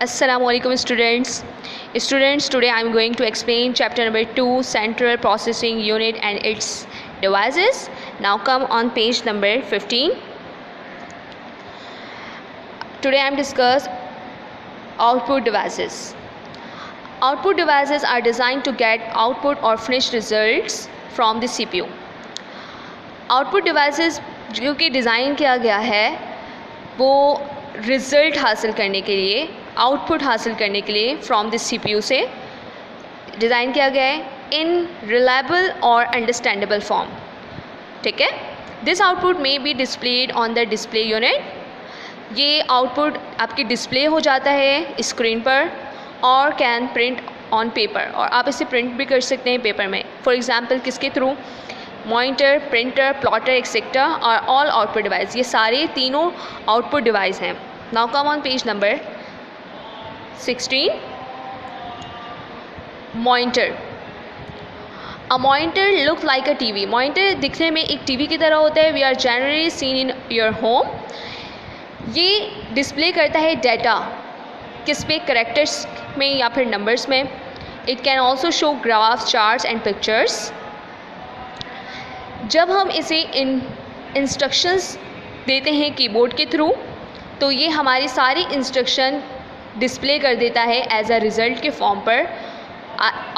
Assalamualaikum students. Today I am going to explain chapter number 2, Central Processing Unit and its devices. Now come on page number 15. Today I am discuss output devices. Output devices are designed to get output or finished results from the CPU. Output devices जो कि design किया गया है वो result हासिल करने के लिए, आउटपुट हासिल करने के लिए फ्रॉम द CPU से डिज़ाइन किया गया है इन रिलायबल और अंडरस्टैंडेबल फॉर्म. ठीक है. दिस आउटपुट में be displayed on the display unit. ये आउटपुट आपकी डिस्प्ले हो जाता है स्क्रीन पर और कैन प्रिंट ऑन पेपर, और आप इसे प्रिंट भी कर सकते हैं पेपर में. फॉर एग्जांपल किसके थ्रू? मॉनिटर, प्रिंटर, प्लॉटर एक्सेट्रा और ऑल आउटपुट डिवाइस. ये सारे तीनों आउटपुट डिवाइस हैं. Now come on page number 16. Monitor. A monitor look like a TV. Monitor दिखने में एक टीवी की तरह होता है. We are generally seen in your home. ये डिस्प्ले करता है डाटा किस पे? करेक्टर्स में या फिर नंबर्स में. It can also show graphs, charts and pictures. जब हम इसे इंस्ट्रक्शंस देते हैं कीबोर्ड के थ्रू तो ये हमारी सारी इंस्ट्रक्शन डिस्प्ले कर देता है एज अ रिज़ल्ट के फॉर्म पर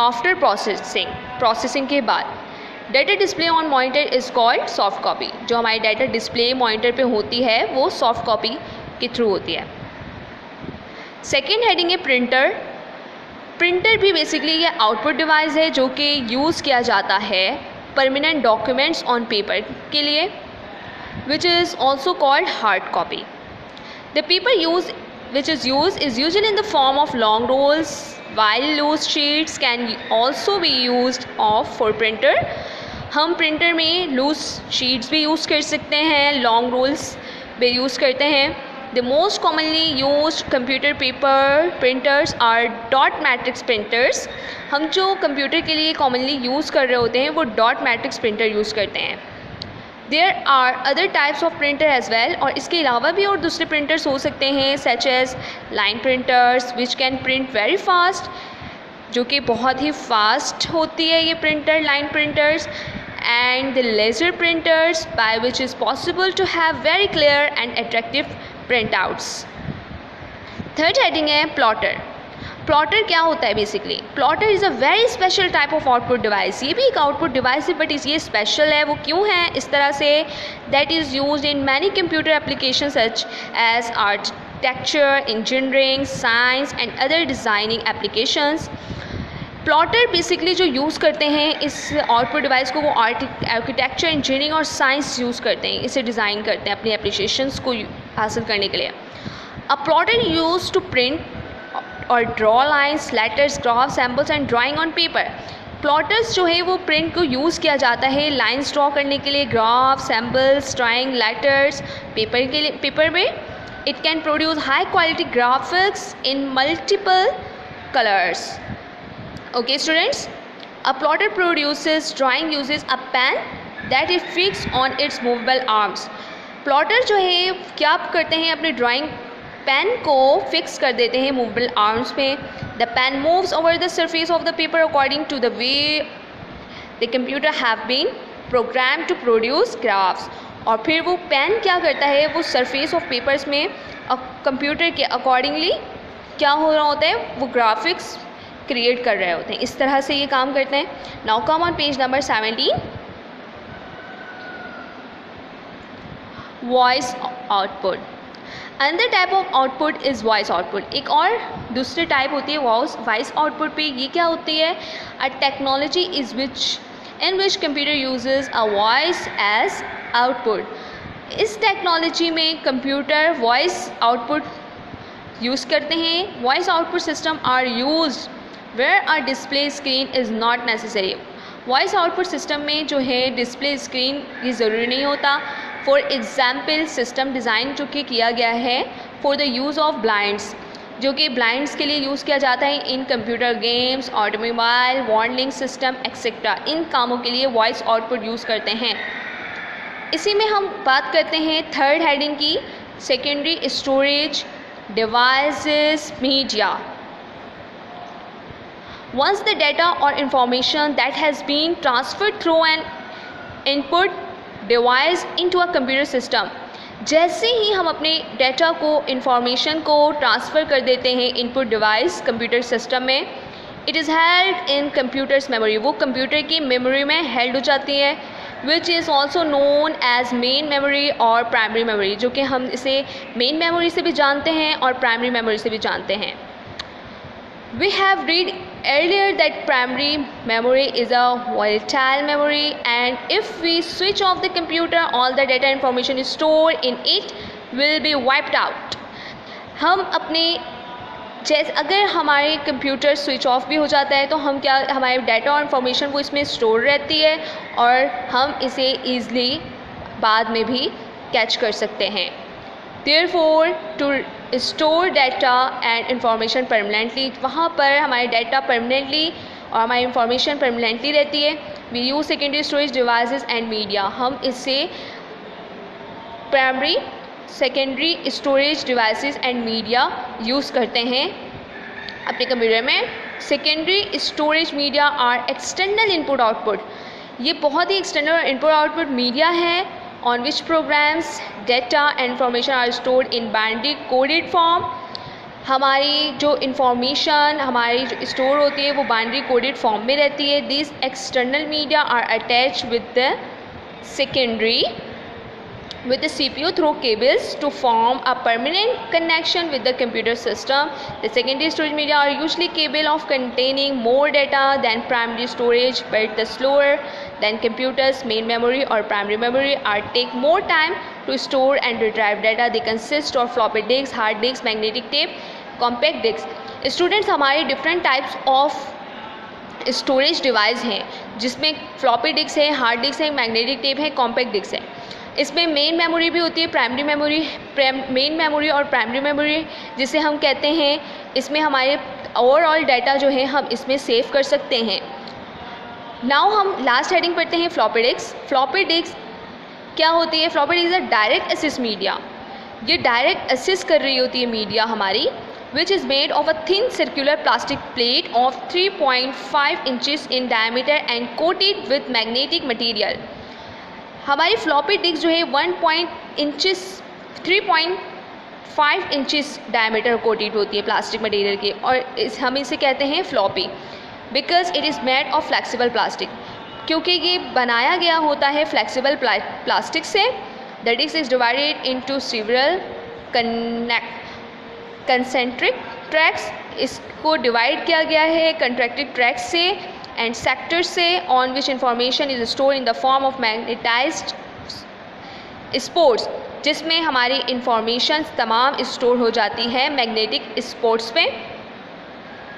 आफ्टर प्रोसेसिंग के बाद. Data display on monitor is called soft copy. जो हमारी डाटा डिस्प्ले मॉनिटर पे होती है वो सॉफ्ट कॉपी के थ्रू होती है. सेकेंड हेडिंग है प्रिंटर. प्रिंटर भी बेसिकली ये आउटपुट डिवाइस है जो कि यूज़ किया जाता है परमानेंट डॉक्यूमेंट्स ऑन पेपर के लिए, विच is also called hard copy. The paper use which is usually in the form of long rolls, while loose sheets can also be used for printer. हम printer में loose sheets भी use कर सकते हैं, long roles भी use करते हैं. The most commonly used computer paper printers R dot matrix printers. हम जो कंप्यूटर के लिए कॉमनली यूज़ कर रहे होते हैं वो डॉट मैट्रिक्स प्रिंटर यूज़ करते हैं. There are other types of printer as well. और इसके अलावा भी और दूसरे प्रिंटर्स हो सकते हैं such as line printers which can print very fast, जो कि बहुत ही फास्ट होती है ये printer, line printers. And the laser printers by which is possible to have very clear and attractive print outs. Third heading है plotter. Plotter क्या होता है? Basically plotter is a very special type of output device. ये भी एक output device है but ये special है. वो क्यों है इस तरह से? That is used in many computer application such as architecture, engineering, science and other designing applications. Plotter basically जो यूज़ करते हैं इस आउटपुट डिवाइस को, वो आर्किटेक्चर, इंजीनियरिंग और साइंस यूज़ करते हैं, इसे डिज़ाइन करते हैं अपनी एप्लीकेशंस को हासिल करने के लिए. अ प्लॉटर यूज टू प्रिंट और draw lines, letters, graph, samples and drawing on paper. Plotters जो है वो प्रिंट को यूज़ किया जाता है लाइन्स ड्रॉ करने के लिए, graph, samples, drawing, letters paper के लिए. पेपर में it can produce high quality graphics in multiple colours. Okay students, a plotter produces drawing uses a pen that is fixed on its movable arms. Plotter जो है क्या करते हैं? अपने drawing pen को फिक्स कर देते हैं मूवेबल आर्म्स पे. The pen moves over the surface of the paper according to the way the computer have been program to produce graphs. और फिर वो पेन क्या करता है? वो सरफेस ऑफ पेपर्स में कंप्यूटर के अकॉर्डिंगली क्या हो रहा होता है? वो ग्राफिक्स क्रिएट कर रहे होते हैं. इस तरह से ये काम करते हैं. Now come on page number 17. Voice output. Another type of output is voice output. एक और दूसरी टाइप होती है वॉइस आउटपुट पे. ये क्या होती है? A technology is in which computer uses a voice as output. इस टेक्नोलॉजी में कंप्यूटर वॉइस आउटपुट यूज़ करते हैं. Voice output system are used where a display screen is not necessary. वॉइस आउटपुट सिस्टम में जो है डिस्प्ले स्क्रीन ये ज़रूरी नहीं होता. फॉर एग्ज़ाम्पल सिस्टम डिज़ाइन जो कि किया गया है for the use of blinds, जो कि ब्लाइंड्स के लिए यूज़ किया जाता है in computer games, automobile, warning system etcetera. इन कामों के लिए वॉइस आउटपुट यूज़ करते हैं. इसी में हम बात करते हैं थर्ड हेडिंग की, secondary storage devices, media. Once the data or information that has been transferred through an input device into a computer system, जैसे ही हम अपने डेटा को, इंफॉर्मेशन को ट्रांसफ़र कर देते हैं इनपुट डिवाइस कंप्यूटर सिस्टम में, it is held in computer's memory, वो कंप्यूटर की मेमोरी में हेल्ड हो जाती है, which is also known as main memory और प्राइमरी मेमोरी, जो कि हम इसे मेन मेमोरी से भी जानते हैं और प्राइमरी मेमोरी से भी जानते हैं. We have read earlier that primary memory is a volatile memory, and if we switch off the computer, all the data information stored in it will be wiped out. हम अपने जैसे अगर हमारे computer switch off भी हो जाता है तो हम क्या, हमारे डाटा और इन्फॉर्मेशन वो इसमें स्टोर रहती है और हम इसे ईज़िली बाद में भी कैच कर सकते हैं. Therefore, to store data and information permanently, वहाँ पर हमारे डाटा परमानेंटली और हमारी इंफॉर्मेशन परमानेंटली रहती है. We use secondary storage devices and media. हम इससे primary, secondary storage devices and media use करते हैं अपने कंप्यूटर में. Secondary storage media are external input output. ये बहुत ही एक्सटर्नल इनपुट आउटपुट मीडिया है on which programs, data and information are stored in binary coded form. हमारी जो इंफॉर्मेशन हमारी स्टोर होती है वो बाइनरी कोडेड फॉर्म में रहती है. This external media are attached with the secondary with the CPU through cables to form a permanent connection with the computer system. The secondary storage media are usually capable of containing more data than primary storage, but the slower than computers. Main memory or primary memory are take more time to store and retrieve data. They consist of floppy disks, hard disks, magnetic tape, compact disks. Students, हमारे different types of storage device हैं जिसमें floppy disk है, hard disk है, magnetic tape है, compact disc है. इसमें main memory भी होती है, प्राइमरी मेमोरी, मेन मेमोरी और प्राइमरी मेमोरी जिसे हम कहते हैं. इसमें हमारे ओवरऑल डाटा जो है हम इसमें सेव कर सकते हैं. नाउ हम लास्ट हेडिंग पढ़ते हैं फ्लॉपी डिस्क. फ्लॉपी डिस्क क्या होती है? Floppy disk is a direct assist media. ये डायरेक्ट असिस्ट कर रही होती है मीडिया हमारी, which is made of a thin circular plastic plate of 3.5 inches in diameter and coated with magnetic material. हमारी फ्लॉपी डिस्क जो है 3.5 इंचेस डायमीटर कोटेड होती है प्लास्टिक मटेरियल की, और हम इसे कहते हैं floppy because it is made of flexible plastic, क्योंकि ये बनाया गया होता है फ्लेक्सिबल प्लास्टिक से. The disc is divided into several concentric tracks. इसको डिवाइड किया गया है कंट्रैक्टेड ट्रैक्स से एंड सेक्टर्स से, on which information is store in the form of magnetised sports, जिसमें हमारी इंफॉर्मेशन तमाम स्टोर हो जाती है मैग्नेटिक स्पोर्ट्स पे.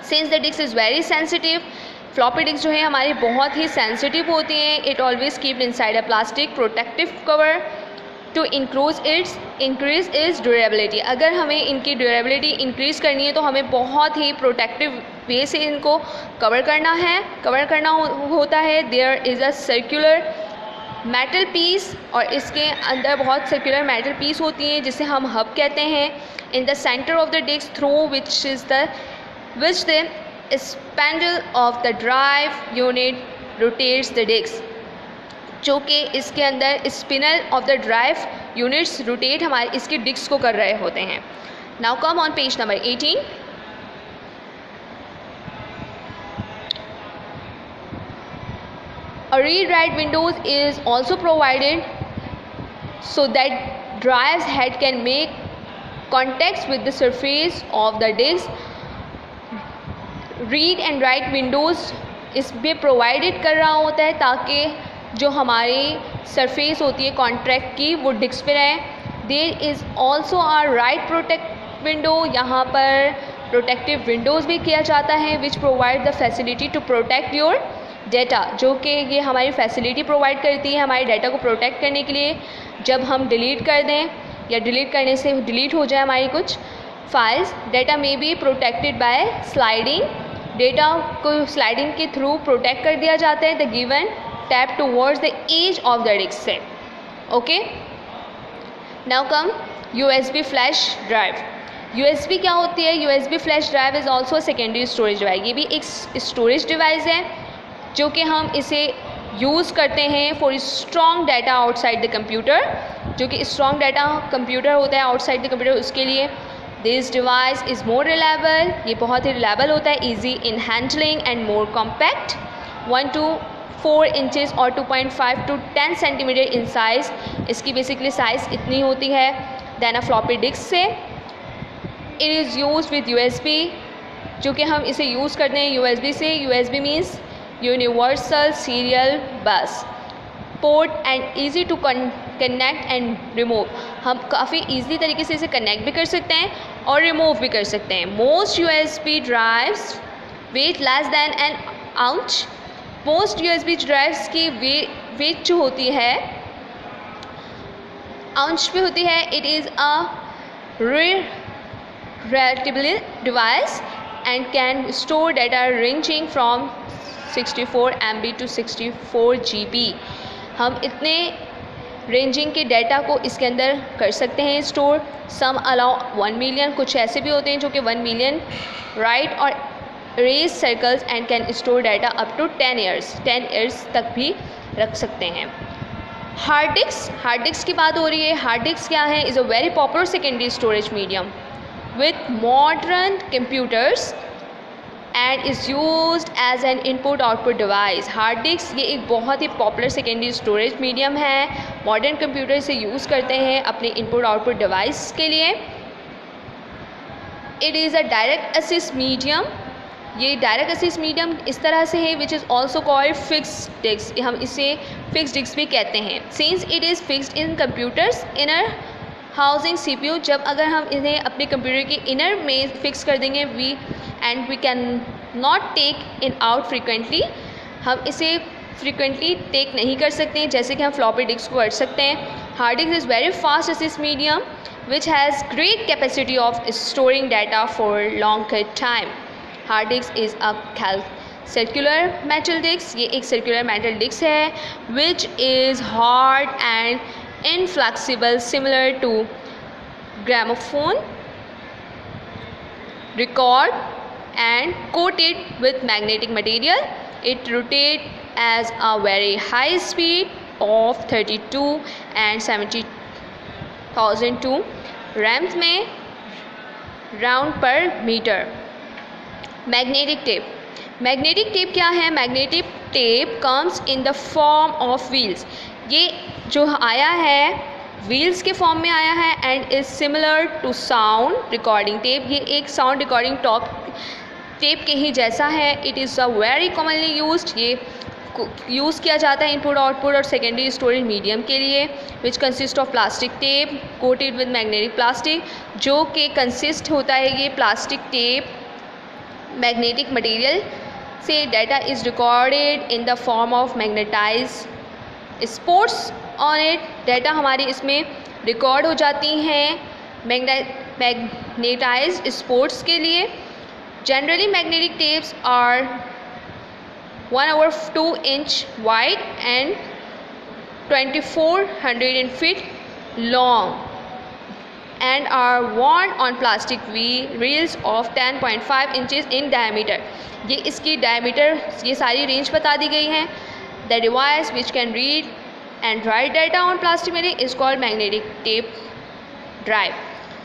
Since the disc is very sensitive, floppy disk जो है हमारी बहुत ही सेंसिटिव होती हैं. It always kept inside a plastic protective cover to increase its durability. अगर हमें इनकी ड्यूरेबिलिटी इंक्रीज़ करनी है तो हमें बहुत ही प्रोटेक्टिव वे से इनको कवर करना होता है. There is a circular metal piece, और इसके अंदर बहुत सर्कुलर मेटल पीस होती हैं जिसे हम हब कहते हैं, in the centre of the disk through which the spindle of the drive unit rotates the disk, जो कि इसके अंदर spindle of the drive units rotate हमारे इसकी डिस्क को कर रहे होते हैं. Now come on page number 18. A read-write windows is also provided so that drive's head can make contacts with the surface of the disk. Read and write windows इसमें provided कर रहा होता है ताकि जो हमारी सरफेस होती है कॉन्ट्रैक्ट की वो डिस्क पे रहे. There is also are write protect window. यहाँ पर प्रोटेक्टिव विंडोज़ भी किया जाता है which provide the facility to protect your data, जो कि ये हमारी फैसिलिटी प्रोवाइड करती है हमारे डाटा को प्रोटेक्ट करने के लिए. जब हम डिलीट कर दें या डिलीट करने से डिलीट हो जाए हमारी कुछ फाइल्स, डेटा में be protected by sliding. Data को स्लाइडिंग के थ्रू प्रोटेक्ट कर दिया जाता है the given tap towards the edge of the disk से. Okay, now come USB flash drive. USB क्या होती है? USB flash drive is also secondary storage device. ये भी एक स्टोरेज डिवाइस है जो कि हम इसे यूज़ करते हैं for strong data outside the computer, जो कि स्ट्रॉन्ग डाटा कंप्यूटर होता है आउटसाइड द कंप्यूटर, उसके लिए this device is more reliable, ये बहुत ही रिलायबल होता है, easy in handling and more compact, 1 to 4 inches और 2.5 to 10 सेंटीमीटर इन साइज़, इसकी बेसिकली साइज़ इतनी होती है देन अ फ्लॉपी डिस्क से। It is use with USB, जो कि हम इसे यूज़ करते हैं USB से। USB means universal serial bus port and easy to connect and remove, हम काफ़ी ईजी तरीके से इसे कनेक्ट भी कर सकते हैं और रिमूव भी कर सकते हैं। Most USB drives weigh less than an ounce, most USB drives की वेट जो होती है आउंच पे होती है। It is a relatively device and can store data ranging from 64 MB to 64 GB। हम इतने रेंजिंग के डाटा को इसके अंदर कर सकते हैं स्टोर। सम अलाउ 1 मिलियन, कुछ ऐसे भी होते हैं जो कि 1 मिलियन राइट और रेज circles and can store data up to 10 years तक भी रख सकते हैं। हार्ड डिस्क की बात हो रही है। हार्ड डिस्क क्या है? Is a very popular secondary storage medium with modern computers and is used as an input output device। Hard disk ये एक बहुत ही पॉपुलर सेकेंडरी स्टोरेज मीडियम है, मॉडर्न कंप्यूटर से यूज़ करते हैं अपने इनपुट आउटपुट डिवाइस के लिए। It is a direct access medium, ये डायरेक्ट एक्सेस मीडियम इस तरह से है which is also called fixed disk, हम इसे फिक्स्ड डिस्क भी कहते हैं। Since it is fixed in computers inner housing CPU, जब अगर हम इन्हें अपने कंप्यूटर के इनर में फिक्स कर देंगे we can not take in out frequently, हम इसे फ्रीक्वेंटली टेक नहीं कर सकते हैं जैसे कि हम फ्लॉपी डिस्क को कर सकते हैं। Hard disk is very fast access medium which has great capacity of storing data for long time. Hard disk is a circular metal disk, ये एक सर्कुलर मेटल डिस्क है which is hard and inflexible similar to gramophone record and coated with magnetic material. It rotates at a very high speed of 32 and 70,002 rams में round per meter। Magnetic tape क्या है? Magnetic tape comes in the form of wheels, ये जो आया है wheels के form में आया है and is similar to sound recording tape, ये एक साउंड रिकॉर्डिंग टेप के ही जैसा है। It is a very commonly used, ये यूज़ किया जाता है इनपुट आउटपुट और सेकेंडरी स्टोरेज मीडियम के लिए। Which consist of plastic tape coated with magnetic plastic, जो कि कंसिस्ट होता है ये प्लास्टिक टेप मैग्नेटिक मटेरियल से। Data is recorded in the form of magnetize sports on it, data हमारी इसमें रिकॉर्ड हो जाती हैं मैग्नेटाइज्ड स्पोर्ट्स के लिए। Generally magnetic tapes are 1/2 inch wide and 2400 feet long and are worn on plastic reels of 10.5 inches in diameter। ये इसकी diameter, ये सारी रेंज बता दी गई है। The device which can read and write data on plastic media is called magnetic tape drive।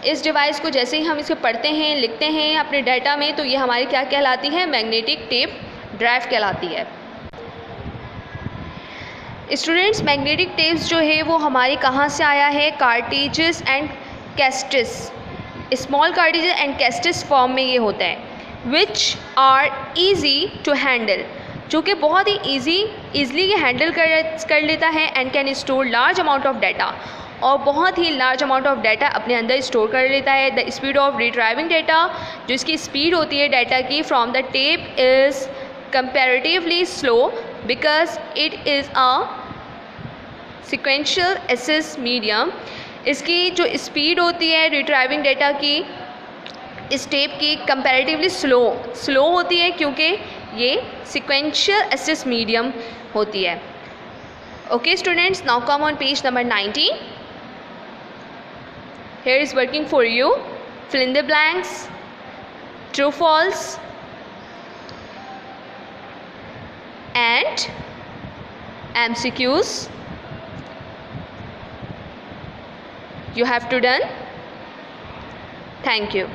इस device को जैसे ही हम इसे पढ़ते हैं लिखते हैं अपने डाटा में तो ये हमारी क्या कहलाती है? मैग्नेटिक टेप ड्राइव कहलाती है। स्टूडेंट्स, मैग्नेटिक टेप्स जो है वो हमारी कहाँ से आया है? Cartridges and cassettes, small cartridges and cassettes form में ये होता है। Which are easy to handle, जो कि बहुत ही ईज़िली ये हैंडल कर लेता है and can store large amount of data, और बहुत ही लार्ज अमाउंट ऑफ डाटा अपने अंदर स्टोर कर लेता है। The speed of retrieving data, जो इसकी स्पीड होती है डाटा की from the tape is comparatively slow because it is a sequential access medium. इसकी जो स्पीड होती है रिट्राइविंग डाटा की इस टेप की कंपैरेटिवली स्लो होती है क्योंकि ये सिक्वेंशियल एक्सेस मीडियम होती है। Okay students, now come on page number 19। Here is working for you. fill in the blanks, true false, and MCQs you have to done. Thank you.